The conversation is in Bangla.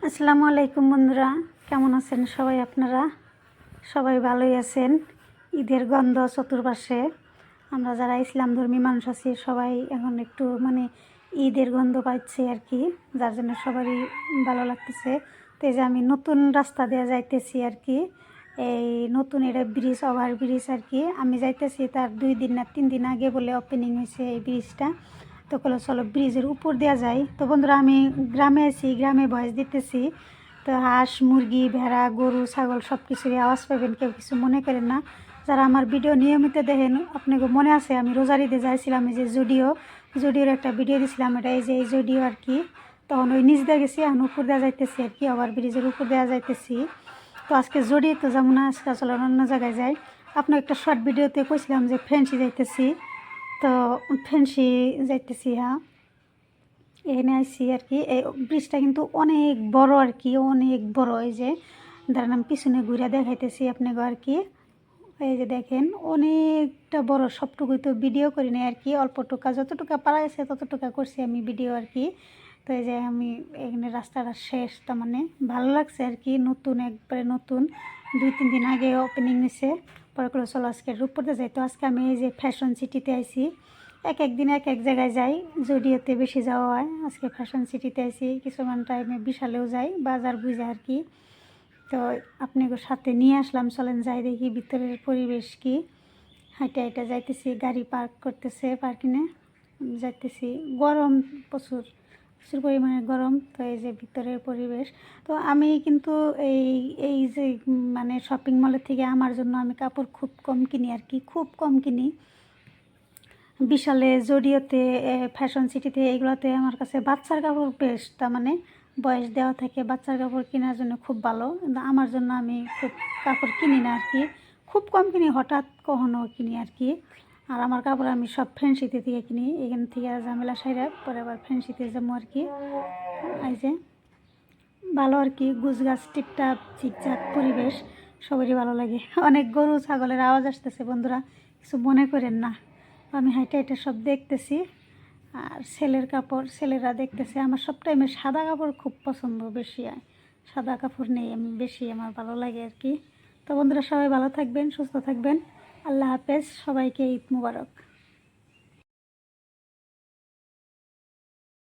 আসসালামু আলাইকুম বন্ধুরা, কেমন আছেন সবাই? আপনারা সবাই ভালোই আছেন। ঈদের গন্ধ চতুর্পাশে। আমরা যারা ইসলাম ধর্মী মানুষ আছি সবাই এখন একটু ঈদের গন্ধ পাচ্ছি আর কি, যার জন্য সবারই ভালো লাগতেছে। তো এই যে আমি নতুন রাস্তা দিয়ে যাইতেছি আর কি, এই নতুন এটা ব্রিজ, ওভার ব্রিজ আর কি। আমি যাইতেছি তার 2 দিন না 3 দিন আগে বলে ওপেনিং হয়েছে এই ব্রিজটা। তো চলো ব্রিজের উপর দেওয়া যায়। তো বন্ধুরা আমি গ্রামে আছি, গ্রামে ভয়েস দিতেছি। তো হাঁস মুরগি ভেড়া গরু ছাগল সব কিছুরই আওয়াজ পাবেন, কেউ কিছু মনে করেন না। যারা আমার ভিডিও নিয়মিত দেখেন আপনাকে মনে আছে আমি রোজার ঈদে যাইছিলাম, এই যে জুডিওর একটা ভিডিও দিয়েছিলাম, এটা এই যে এই জুডিও আর কি। তখন ওই নিচ দিয়ে গেছি, এখন উপর দেওয়া যাইতেছি আর কি, ওভার ব্রিজের উপর দেওয়া যাইতেছি। তো আজকে জুডিও তো যেমন না, আজকে চলো অন্য জায়গায় যাই। আপনার একটা শর্ট ভিডিওতে কইছিলাম যে ফ্যান্সি যাইতেছি, তো ফ্যান্সি যাইতেছি। হ্যাঁ, এখানে আইসি আর কি। এই ব্রিজটা কিন্তু অনেক বড় আর কি, অনেক বড়। এই যে দাঁড়ান আমি পিছনে ঘুরে দেখাইতেছি আপনাকে আর কি। এই যে দেখেন অনেকটা বড়, সবটুকুই তো ভিডিও করি নাই আর কি, অল্পটুকা যতটুকু পারা গেছে ততটুকু করছি আমি ভিডিও আর কি। তো এই যে আমি এখানে রাস্তাটা শেষ, তার মানে ভালো লাগছে আর কি, নতুন একবারে নতুন। 2-3 দিন আগে ওপেনিং হয়েছে। পরে করে চলো আজকে রূপপুরতে যাই। তো আজকে আমি এই যে ফ্যাশন সিটিতে আইছি। এক এক দিন এক এক জায়গায় যাই, জুডিওতে বেশি যাওয়া হয়। আজকে ফ্যাশন সিটিতে আইছি, কিছুমান টাইমে বিশালেও যাই, বাজার বুঝে আর কি। তো আপনাকে সাথে নিয়ে আসলাম, চলেন যাই দেখি ভিতরের পরিবেশ কি। হাইটে হাইটে যাইতেছি, গাড়ি পার্ক করতেছে পার্কিংয়ে, যাইতেছি। গরম প্রচুর, প্রচুর পরিমাণে গরম। তো এই যে ভিতরের পরিবেশ। তো আমি কিন্তু এই এই যে শপিং মলের থেকে আমার জন্য আমি কাপড় খুব কম কিনি আর কি, খুব কম কিনি। বিশালে জুডিওতে ফ্যাশন সিটিতে এইগুলোতে আমার কাছে বাচ্চার কাপড় বেস্ট, তার বয়স দেওয়া থাকে, বাচ্চার কাপড় কেনার জন্য খুব ভালো। কিন্তু আমার জন্য আমি খুব কাপড় কিনি না আর কি, খুব কম কিনি, হঠাৎ কখনো কিনি আর কি। আর আমার কাপড় আমি সব ফ্যান্সিতে থেকে কিনি, এখান থেকে ঝামেলা সাইরা পরে আবার ফ্যান্সিতে যাবো আর কি। এই যে ভালো আর কি, গুছগাছ টিপটাপ ঝিকঝাক পরিবেশ, সবারই ভালো লাগে। অনেক গরু ছাগলের আওয়াজ আসতেছে বন্ধুরা, কিছু মনে করেন না। আমি হাইটে হাইটে সব দেখতেছি। আর ছেলের কাপড় ছেলেরা দেখতেছে। আমার সব টাইমে সাদা কাপড় খুব পছন্দ, বেশি হয় সাদা কাপড় নেই আমি বেশি, আমার ভালো লাগে আর কি। তো বন্ধুরা সবাই ভালো থাকবেন, সুস্থ থাকবেন। আল্লাহ হাফেজ, সবাইকে ঈদ মুবারক।